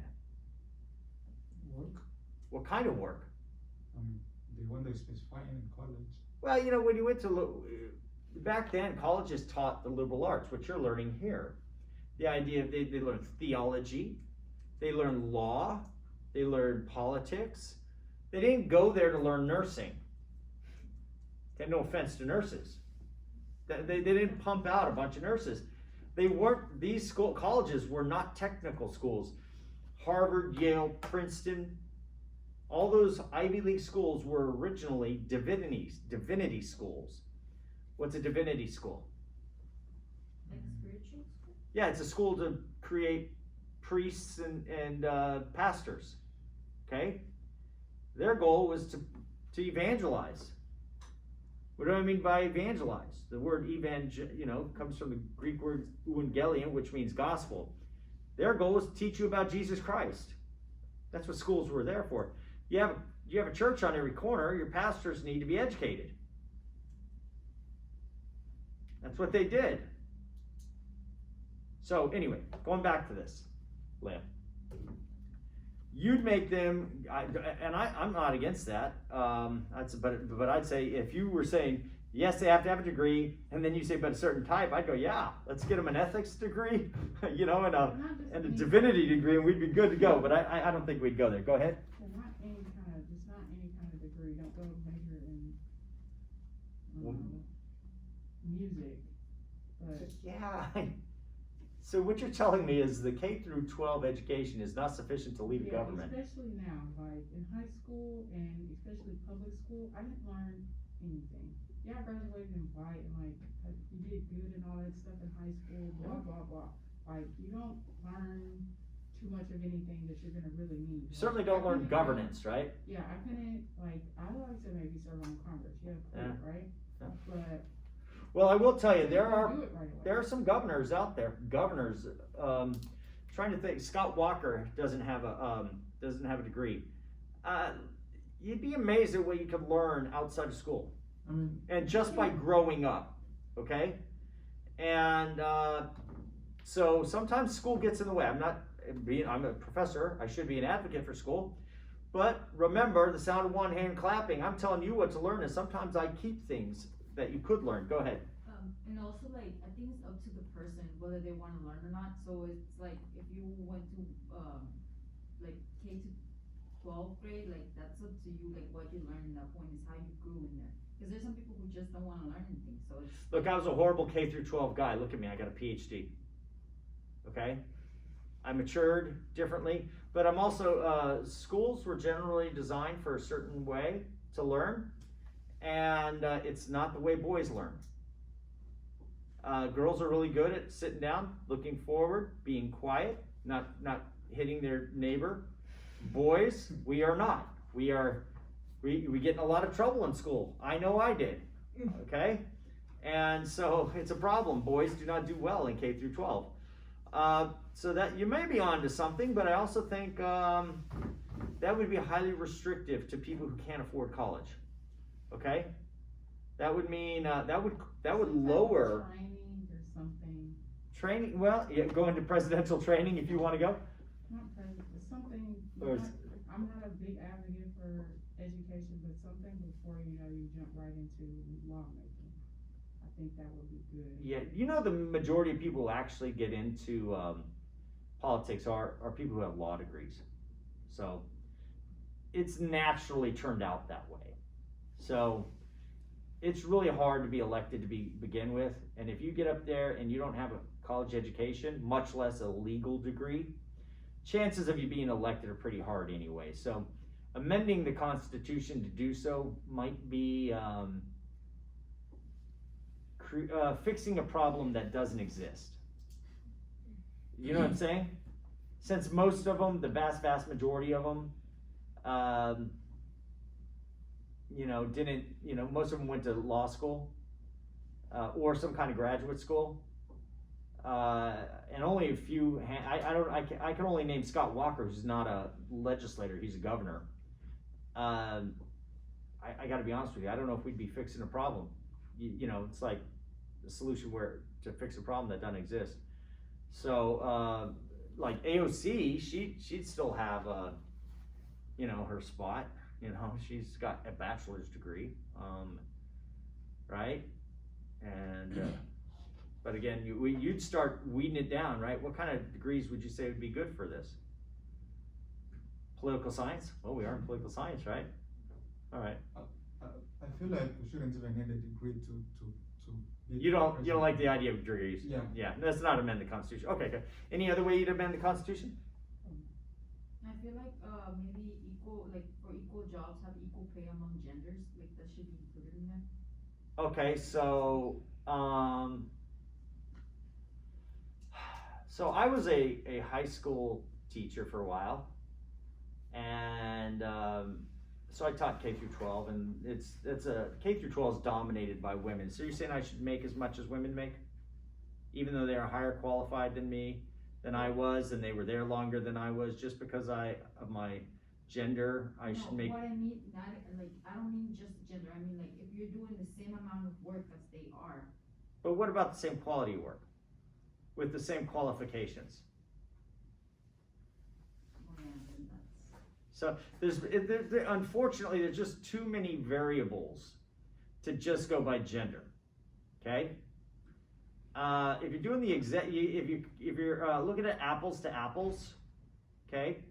Speaker 5: Work.
Speaker 1: What kind of work?
Speaker 5: The one they specify in college.
Speaker 1: Well, when you went to, back then, colleges taught the liberal arts, what you're learning here. The idea of they learned theology, they learned law, they learned politics. They didn't go there to learn nursing. Okay, no offense to nurses. They didn't pump out a bunch of nurses. These colleges were not technical schools. Harvard, Yale, Princeton, all those Ivy League schools were originally divinity schools. What's a divinity school?
Speaker 2: Like spiritual school?
Speaker 1: Yeah, it's a school to create priests and pastors. Okay? Their goal was to evangelize. What do I mean by evangelize? The word comes from the Greek word evangelion, which means gospel. Their goal is to teach you about Jesus Christ. That's what schools were there for. You have a church on every corner. Your pastors need to be educated. That's what they did. So anyway, going back to this, Lynn. You'd make them, I'm not against that. But I'd say if you were saying, yes, they have to have a degree, and then you say, but a certain type, I'd go, yeah, let's get them an ethics degree, and a divinity degree, and we'd be good to go. But I don't think we'd go there. Go ahead.
Speaker 3: It's not any kind of degree. Don't go major in music. But
Speaker 1: Yeah. So what you're telling me is the K through 12 education is not sufficient to lead a government.
Speaker 3: Especially now, like in high school and especially public school, I didn't learn anything. Yeah, I graduated in white and like you did good and all that stuff in high school, blah blah blah. Like you don't learn too much of anything that you're gonna really need.
Speaker 1: You certainly don't learn governance, right?
Speaker 3: Yeah, I couldn't I like to maybe serve on Congress. Yeah, cool, right?
Speaker 1: Yeah.
Speaker 3: But
Speaker 1: Well, I will tell you,
Speaker 3: you
Speaker 1: there
Speaker 3: can't do it right away.
Speaker 1: are some governors out there. Governors, trying to think. Scott Walker doesn't have a degree. You'd be amazed at what you could learn outside of school,
Speaker 5: I mean,
Speaker 1: and just by growing up. Okay, And so sometimes school gets in the way. I'm a professor, I should be an advocate for school. But remember, the sound of one hand clapping, I'm telling you what to learn, and sometimes I keep things that you could learn. Go ahead.
Speaker 2: And also like, I think it's up to the person whether they wanna learn or not, so it's like, if you went to, like K to 12th grade, like that's up to you, like what you learned in that point is how you grew in there. Cause there's some people who just don't wanna learn anything, so it's.
Speaker 1: Look, I was a horrible K through 12 guy. Look at me, I got a PhD. Okay? I matured differently, but I'm also, schools were generally designed for a certain way to learn, and it's not the way boys learn. Girls are really good at sitting down, looking forward, being quiet, not hitting their neighbor. Boys, we are not. We get in a lot of trouble in school. I know I did. Okay? And so it's a problem. Boys do not do well in K through 12. So that you may be onto something, but I also think that would be highly restrictive to people who can't afford college. Okay? That would mean that would lower
Speaker 3: Training or something.
Speaker 1: training. Well, yeah, go into presidential training if you want to go.
Speaker 3: Not president, something,
Speaker 1: Or-
Speaker 3: I'm not a big advocate for education, but something before, you jump right into lawmaking. I think that would be good.
Speaker 1: Yeah, the majority of people who actually get into politics are people who have law degrees. So it's naturally turned out that way. So it's really hard to be elected to begin with. And if you get up there and you don't have a college education, much less a legal degree, chances of you being elected are pretty hard anyway. So amending the Constitution to do so might be fixing a problem that doesn't exist. You know what I'm saying? Since most of them, the vast majority of them, most of them went to law school or some kind of graduate school, and only a few. I can only name Scott Walker, who's not a legislator; he's a governor. I got to be honest with you. I don't know if we'd be fixing a problem. It's like the solution to fix a problem that doesn't exist. So, like AOC, she'd still have her spot. She's got a bachelor's degree, right? And but again, you'd start weeding it down, right? What kind of degrees would you say would be good for this? Political science? Well, we are in political science, right? All right.
Speaker 5: I feel like we shouldn't even need a degree to be
Speaker 1: You don't
Speaker 5: president.
Speaker 1: like the idea of degrees?
Speaker 5: Yeah.
Speaker 1: Yeah. Let's not amend the Constitution. Okay. Good. Any other way you'd amend the Constitution?
Speaker 2: I feel like maybe for equal jobs, have equal pay among genders, like that should be included in there.
Speaker 1: Okay, so so I was a high school teacher for a while, and so I taught K through 12, and K through 12 is dominated by women. So you're saying I should make as much as women make, even though they are higher qualified than I was, and they were there longer than I was, just because of my gender, I should make.
Speaker 2: What I mean, I don't mean just gender. I mean like if you're doing the same amount of work as they are.
Speaker 1: But what about the same quality of work, with the same qualifications?
Speaker 2: Well, yeah, then that's.
Speaker 1: So unfortunately, there's just too many variables to just go by gender. Okay. If you're doing if you're looking at apples to apples, okay.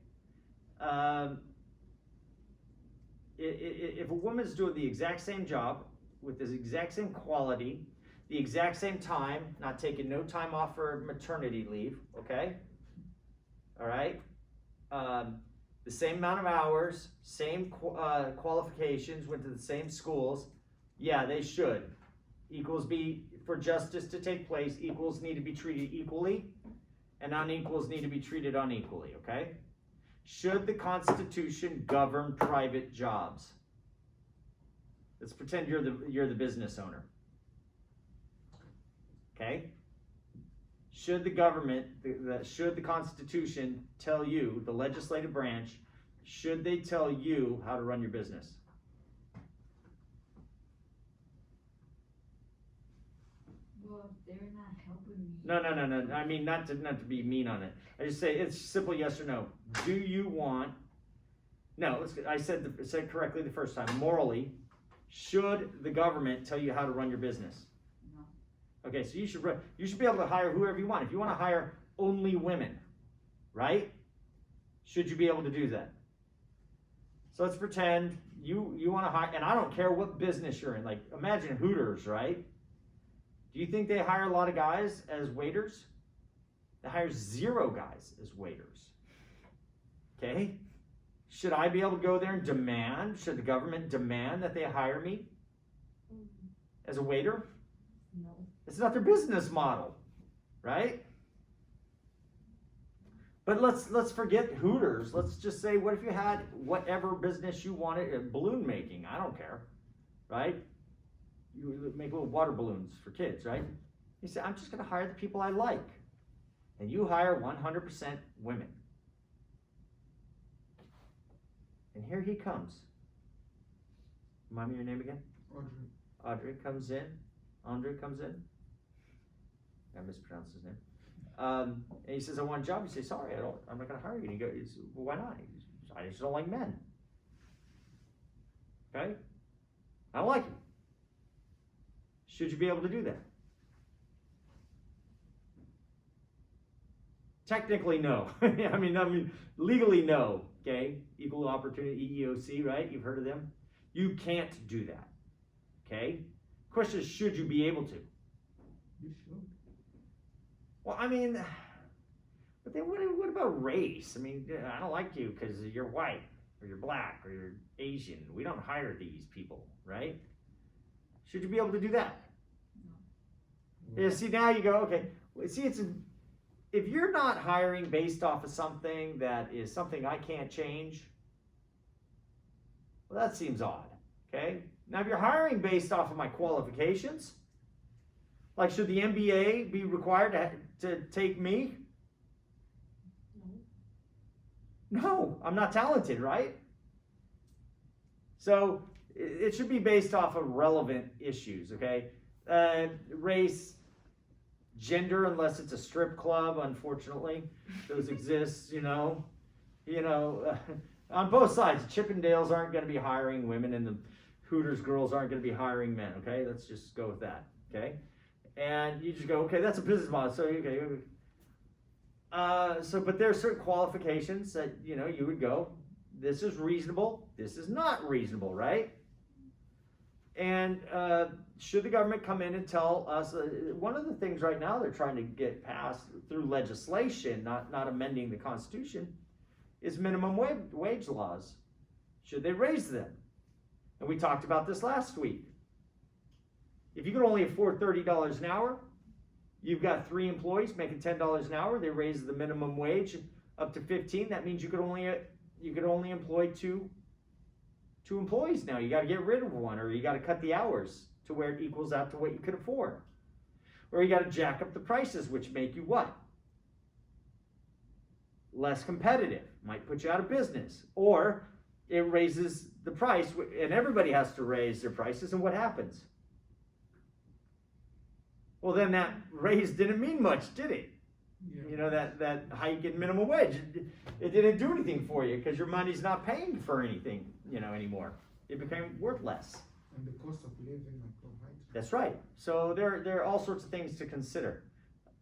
Speaker 1: If a woman's doing the exact same job with the exact same quality, the exact same time, not taking no time off for maternity leave, okay? All right. The same amount of hours, same qualifications, went to the same schools. Yeah, they should. Equals be, for justice to take place, equals need to be treated equally, and unequals need to be treated unequally, okay? Should the Constitution govern private jobs? Let's pretend you're the business owner. Okay? Should the government, should the Constitution tell you, the legislative branch, should they tell you how to run your business?
Speaker 2: Well, if they're not helping me.
Speaker 1: No. I mean, not to be mean on it. I just say it's simple yes or no. Do you want? No, I said correctly the first time. Morally, should the government tell you how to run your business?
Speaker 2: No.
Speaker 1: Okay, so you should be able to hire whoever you want. If you want to hire only women, right? Should you be able to do that? So let's pretend you want to hire, and I don't care what business you're in. Like, imagine Hooters, right? Do you think they hire a lot of guys as waiters? They hire 0 guys as waiters. Okay? Should I be able to go there and demand, should the government demand that they hire me as a waiter?
Speaker 4: No.
Speaker 1: It's not their business model, right? But let's forget Hooters. Let's just say, what if you had whatever business you wanted, balloon making? I don't care, right? You make little water balloons for kids, right? You say, I'm just going to hire the people I like. And you hire 100% women. And here he comes. Remind me your name again?
Speaker 5: Audrey.
Speaker 1: Audrey comes in. Andre comes in. I mispronounced his name. And he says, I want a job. You say, sorry, I'm not going to hire you. And he goes, well, why not? He says, I just don't like men. Okay? I don't like you. Should you be able to do that? Technically, no. I mean, legally, no. Okay? Equal Opportunity, EEOC, right? You've heard of them? You can't do that. Okay? Question is, should you be able to?
Speaker 5: You should.
Speaker 1: Well, I mean, but then what about race? I mean, I don't like you because you're white, or you're black, or you're Asian. We don't hire these people, right? Should you be able to do that?
Speaker 2: No.
Speaker 1: Yeah, see, now you go, okay. See, if you're not hiring based off of something that is something I can't change, well, that seems odd, okay? Now, if you're hiring based off of my qualifications, like, should the MBA be required to take me? No, I'm not talented, right? So it should be based off of relevant issues, okay? Race, gender, unless it's a strip club, unfortunately, those exist, on both sides. The Chippendales aren't going to be hiring women, and the Hooters girls aren't going to be hiring men, okay? Let's just go with that, okay? And you just go, okay, that's a business model. So, okay. But there are certain qualifications that, you would go, this is reasonable, this is not reasonable, right? And should the government come in and tell us, one of the things right now they're trying to get passed through legislation, not amending the Constitution, is minimum wage laws. Should they raise them? And we talked about this last week. If you could only afford $30 an hour, you've got 3 employees making $10 an hour. They raise the minimum wage up to $15. That means you could only employ two employees now. You got to get rid of one, or you got to cut the hours to where it equals out to what you could afford, or you got to jack up the prices, which make you what? Less competitive. Might put you out of business, or it raises the price, and everybody has to raise their prices. And what happens? Well, then that raise didn't mean much, did it?
Speaker 5: Yeah.
Speaker 1: That hike in minimum wage, it didn't do anything for you because your money's not paying for anything, anymore. It became worth less.
Speaker 5: And the cost of living and high.
Speaker 1: That's right. So there are all sorts of things to consider.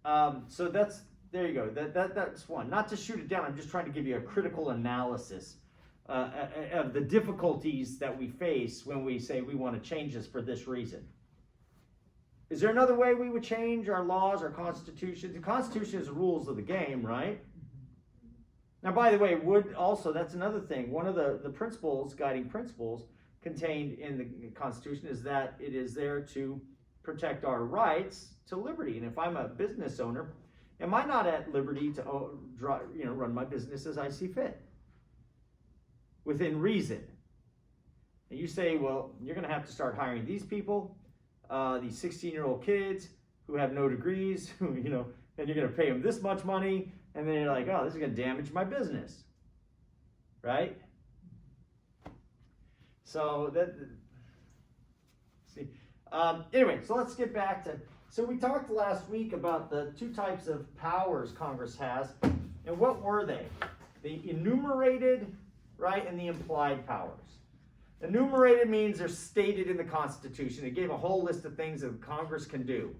Speaker 1: So there you go. That's one. Not to shoot it down. I'm just trying to give you a critical analysis of the difficulties that we face when we say we want to change this for this reason. Is there another way we would change our laws, our Constitution? The Constitution is the rules of the game, right? Now, by the way, that's another thing. One of the principles, guiding principles contained in the Constitution is that it is there to protect our rights to liberty. And if I'm a business owner, am I not at liberty to run my business as I see fit? Within reason. And you say, well, you're going to have to start hiring these people, these 16-year-old kids who have no degrees, and you're going to pay them this much money, and then you're like, oh, this is going to damage my business, right? So anyway, so let's get back to, So we talked last week about the two types of powers Congress has, and what were they? The enumerated, right, and the implied powers. Enumerated means they're stated in the Constitution. It gave a whole list of things that Congress can do.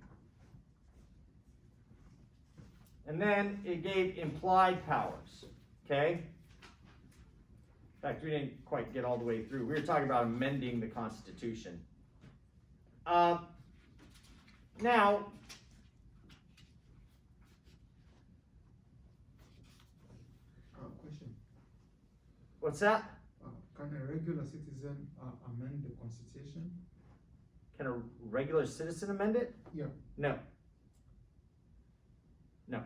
Speaker 1: And then it gave implied powers, okay? In fact, we didn't quite get all the way through. We were talking about amending the Constitution. Now,
Speaker 5: Question.
Speaker 1: what's that?
Speaker 5: Can a regular citizen amend the constitution?
Speaker 1: Can a regular citizen amend it?
Speaker 5: Yeah.
Speaker 1: No. No.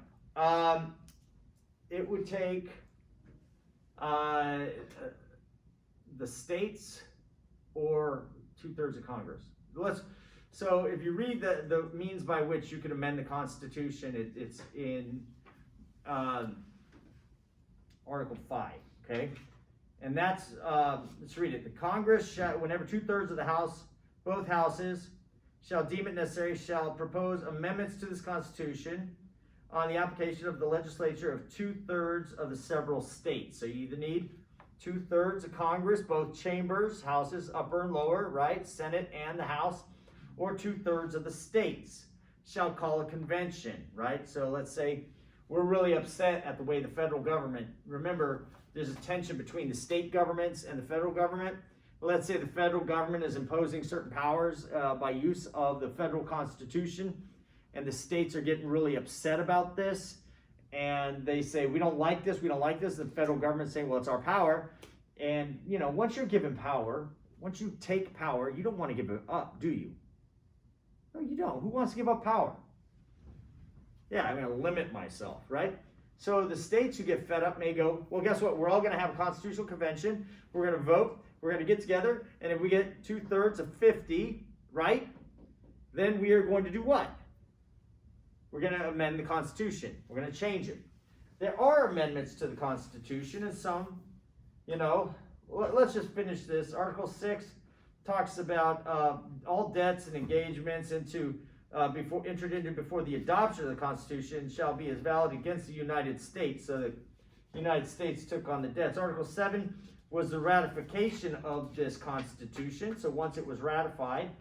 Speaker 1: It would take the states or 2/3 of Congress. So if you read the means by which you can amend the Constitution, it's in Article 5, okay? And that's, let's read it. The Congress shall, whenever 2/3 of the House, both houses, shall deem it necessary, shall propose amendments to this Constitution on the application of the legislature of 2/3 of the several states. So you either need 2/3 of Congress, both chambers, houses, upper and lower, right? Senate and the House, or 2/3 of the states shall call a convention, right? So let's say we're really upset at the way the federal government, remember, there's a tension between the state governments and the federal government. Let's say the federal government is imposing certain powers by use of the federal Constitution, and the states are getting really upset about this, and they say, we don't like this, we don't like this. The federal government's saying, well, it's our power. And, you know, once you're given power, once you take power, you don't want to give it up, do you? No, you don't. Who wants to give up power? Yeah, I'm going to limit myself, right? So the states who get fed up may go, well, guess what? We're all going to have a constitutional convention. We're going to vote. We're going to get together. And if we get 2/3 of 50, right, then we are going to do what? We're going to amend the Constitution. We're going to change it. There are amendments to the Constitution, and some, you know, let's just finish this. Article 6 talks about all debts and engagements entered into before the adoption of the Constitution shall be as valid against the United States. So the United States took on the debts. Article 7 was the ratification of this Constitution. So once it was ratified,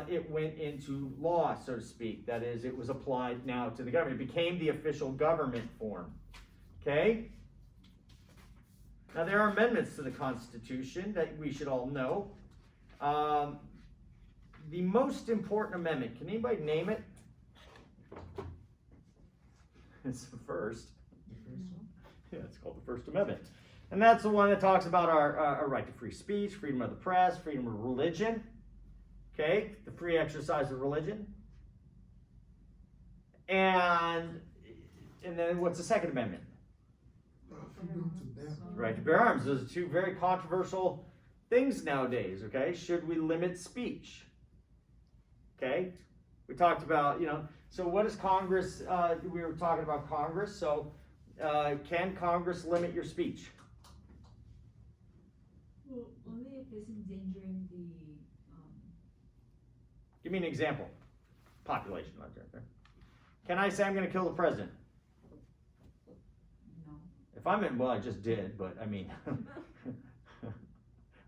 Speaker 1: it went into law, so to speak. That is, it was applied now to the government. It became the official government form. Okay? Now, there are amendments to the Constitution that we should all know. The most important amendment, can anybody name it? It's the first. Yeah, it's called the First Amendment. And that's the one that talks about our right to free speech, freedom of the press, freedom of religion. Okay, the free exercise of religion. And then what's the Second Amendment?
Speaker 5: Freedom to bear.
Speaker 1: Right to bear arms. Those are two very controversial things nowadays, okay? Should we limit speech? Okay, we talked about, you know, so what is Congress, we were talking about Congress, so can Congress limit your speech?
Speaker 2: Well, only if it's endangering the,
Speaker 1: Give me an example. Population, right there. Can I say I'm going to kill the president?
Speaker 2: no.
Speaker 1: If I'm in, well, I just did, but I mean,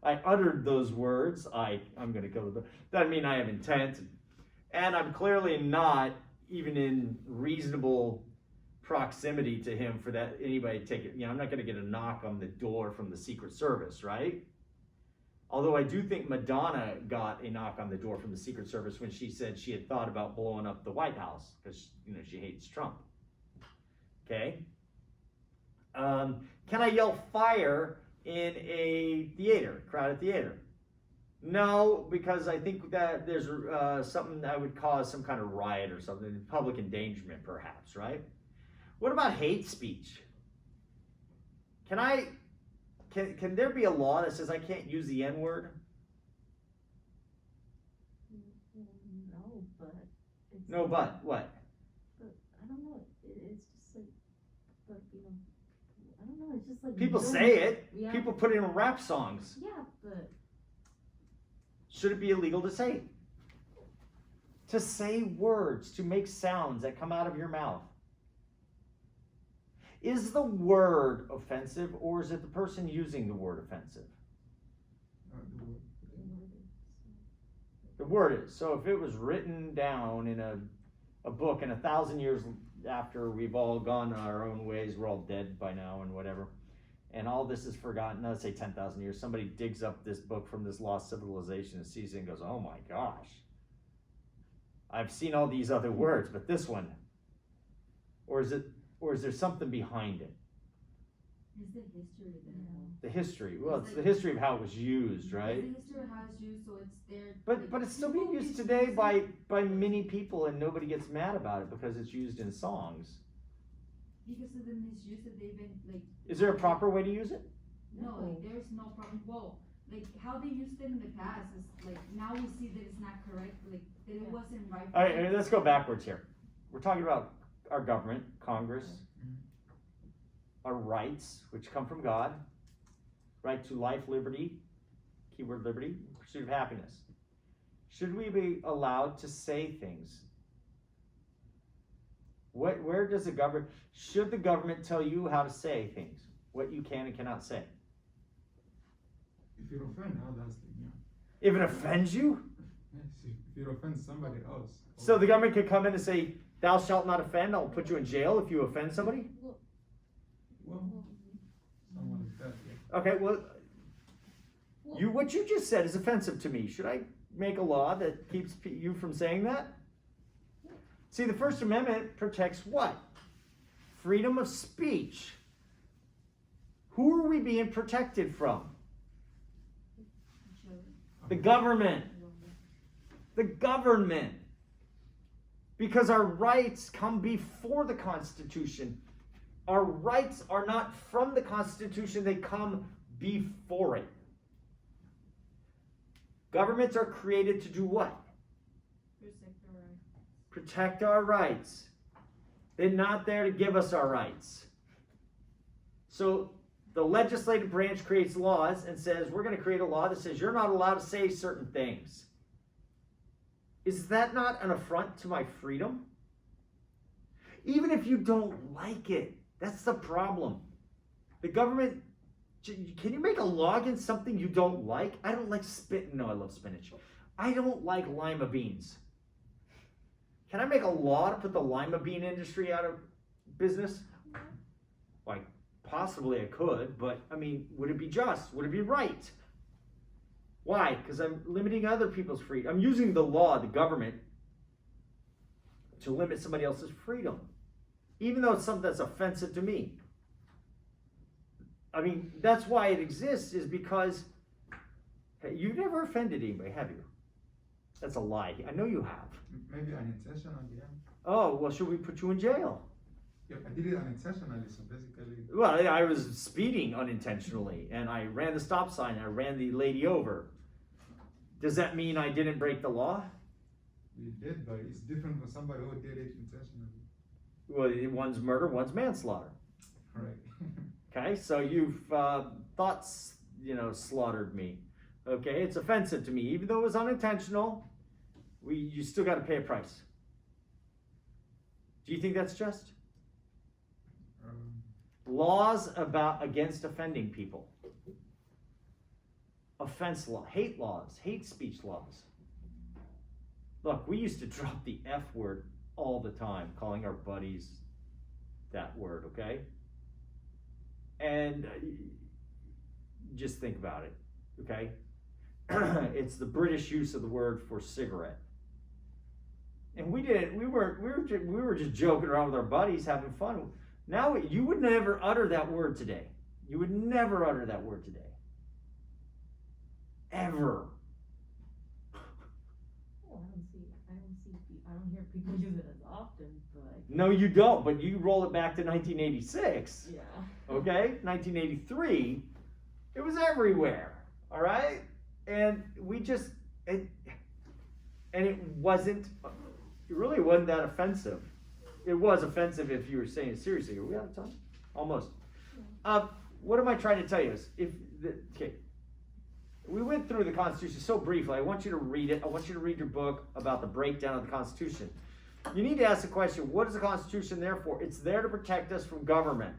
Speaker 1: I uttered those words, I'm going to kill the president. Doesn't mean I have intent. And I'm clearly not even in reasonable proximity to him for that anybody to take it. You know, I'm not going to get a knock on the door from the Secret Service, right? Although I do think Madonna got a knock on the door from the Secret Service when she said she had thought about blowing up the White House because, you know, she hates Trump. Okay? Can I yell fire in a theater, crowded theater? No, because I think that there's something that would cause some kind of riot or something, public endangerment perhaps, right? What about hate speech? Can there be a law that says I can't use the N-word?
Speaker 4: No, but it's.
Speaker 1: No, but what?
Speaker 4: But I don't know. It's just like, but you know, I don't know. It's just like
Speaker 1: People
Speaker 4: you don't-
Speaker 1: say it.
Speaker 4: Yeah.
Speaker 1: People put it in rap songs.
Speaker 4: Yeah, but
Speaker 1: Should it be illegal to say it? to say words, to make sounds that come out of your mouth. Is the word offensive, or is it the person using the word offensive?
Speaker 5: The word.
Speaker 1: The word is. So if it was written down in a book, and 1,000 years after we've all gone our own ways, we're all dead by now and whatever, and all this is forgotten, let's say 10,000 years, somebody digs up this book from this lost civilization and sees it and goes, oh my gosh, I've seen all these other words, but this one, or is there something behind it?
Speaker 2: It's the history that it holds.
Speaker 1: The history. Well, it's the history of how it was used, right?
Speaker 2: It's the history of how it's used, so it's there.
Speaker 1: But it's still being used today by many people, and nobody gets mad about it because it's used in songs.
Speaker 2: Because of the misuse that they've been, like.
Speaker 1: Is there a proper way to use it?
Speaker 2: No, like, there's no problem. Well, like, how they used it in the past is, like, now we see that it's not correct, like, that it wasn't right.
Speaker 1: All right, let's go backwards here. We're talking about our government, Congress, our rights, which come from God, right to life, liberty, keyword liberty, pursuit of happiness. Should we be allowed to say things? Where does the government, should the government tell you how to say things? What you can and cannot say?
Speaker 5: If you offend others, then yeah.
Speaker 1: If it offends you?
Speaker 5: Yes, if you offend somebody else.
Speaker 1: So the government could come in and say, thou shalt not offend, I'll put you in jail if you offend somebody?
Speaker 5: Well, someone like that, yeah.
Speaker 1: Okay, well, what you just said is offensive to me. Should I make a law that keeps you from saying that? See, the First Amendment protects what? Freedom of speech. Who are we being protected from? The government. The government. Because our rights come before the Constitution. Our rights are not from the Constitution, they come before it. Governments are created to do what? Protect our rights. They're not there to give us our rights. So the legislative branch creates laws and says, we're going to create a law that says you're not allowed to say certain things. Is that not an affront to my freedom? Even if you don't like it, that's the problem. The government, can you make a law against something you don't like? I don't like no, I love spinach. I don't like lima beans. Can I make a law to put the lima bean industry out of business? Like, possibly I could, but I mean, would it be just? Would it be right? Why? Because I'm limiting other people's freedom. I'm using the law, the government, to limit somebody else's freedom. Even though it's something that's offensive to me. I mean, that's why it exists, is because hey, you've never offended anybody, have you? That's a lie. I know you have.
Speaker 5: Maybe unintentionally, yeah.
Speaker 1: Oh, well, should we put you in jail?
Speaker 5: Yeah, I did it unintentionally, so basically.
Speaker 1: Well, I was speeding unintentionally, and I ran the stop sign, I ran the lady over. Does that mean I didn't break the law?
Speaker 5: You did, but it's different from somebody who did it intentionally.
Speaker 1: Well, one's murder, one's manslaughter.
Speaker 5: Right.
Speaker 1: Okay, so you've slaughtered me. Okay, it's offensive to me, even though it was unintentional. You still got to pay a price. Do you think that's just? Laws against offending people. Offense law, hate laws, hate speech laws. Look, we used to drop the F word all the time, calling our buddies that word, okay? And just think about it, okay? It's the British use of the word for cigarette. And we were just joking around with our buddies, having fun. Now, you would never utter that word today. You would never utter that word today. Ever.
Speaker 4: Well, I don't hear people use it as often, but.
Speaker 1: No, you don't, but you roll it back to 1986.
Speaker 4: Yeah.
Speaker 1: Okay? 1983. It was everywhere. All right? And it really wasn't that offensive. It was offensive if you were saying it seriously. Are we out of time? Almost. What am I trying to tell you is, we went through the Constitution so briefly. I want you to read it. I want you to read your book about the breakdown of the Constitution. You need to ask the question, what is the Constitution there for? It's there to protect us from government.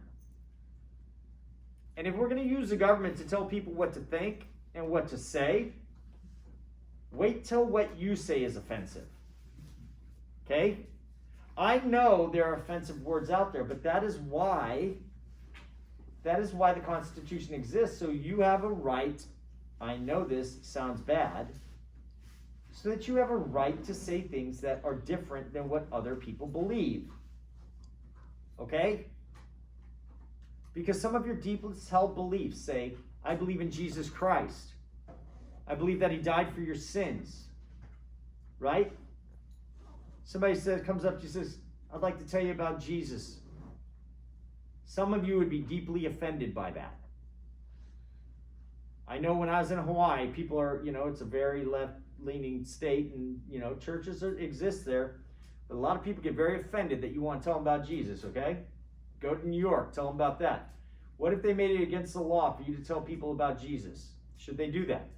Speaker 1: And if we're going to use the government to tell people what to think and what to say, wait till what you say is offensive. Okay? I know there are offensive words out there, but that is why the Constitution exists. So you have a right, I know this sounds bad, so that you have a right to say things that are different than what other people believe. Okay? Because some of your deepest held beliefs say, I believe in Jesus Christ. I believe that he died for your sins. Right? Somebody comes up to you and says, I'd like to tell you about Jesus. Some of you would be deeply offended by that. I know when I was in Hawaii, people are, it's a very left-leaning state, and, churches exist there. But a lot of people get very offended that you want to tell them about Jesus, okay? Go to New York, tell them about that. What if they made it against the law for you to tell people about Jesus? Should they do that?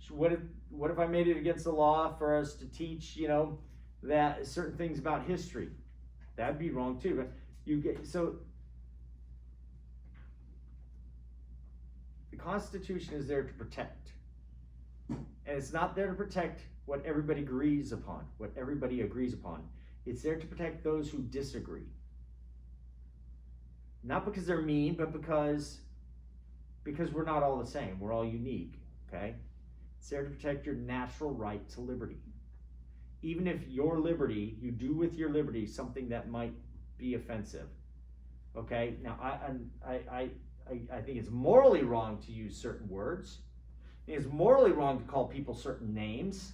Speaker 1: What if I made it against the law for us to teach, that certain things about history? That'd be wrong too. But the Constitution is there to protect. And it's not there to protect what everybody agrees upon, It's there to protect those who disagree. Not because they're mean, but because we're not all the same. We're all unique, okay? It's there to protect your natural right to liberty. Even if you do with your liberty something that might be offensive. Okay? Now, I think it's morally wrong to use certain words. It's morally wrong to call people certain names.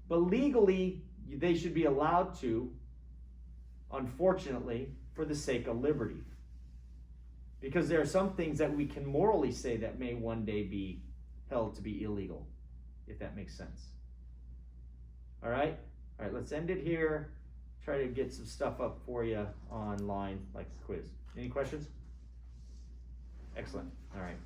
Speaker 1: But legally, they should be allowed to, unfortunately, for the sake of liberty. Because there are some things that we can morally say that may one day be held to be illegal, if that makes sense. All right, let's end it here. Try to get some stuff up for you online, like the quiz. Any questions? Excellent. All right.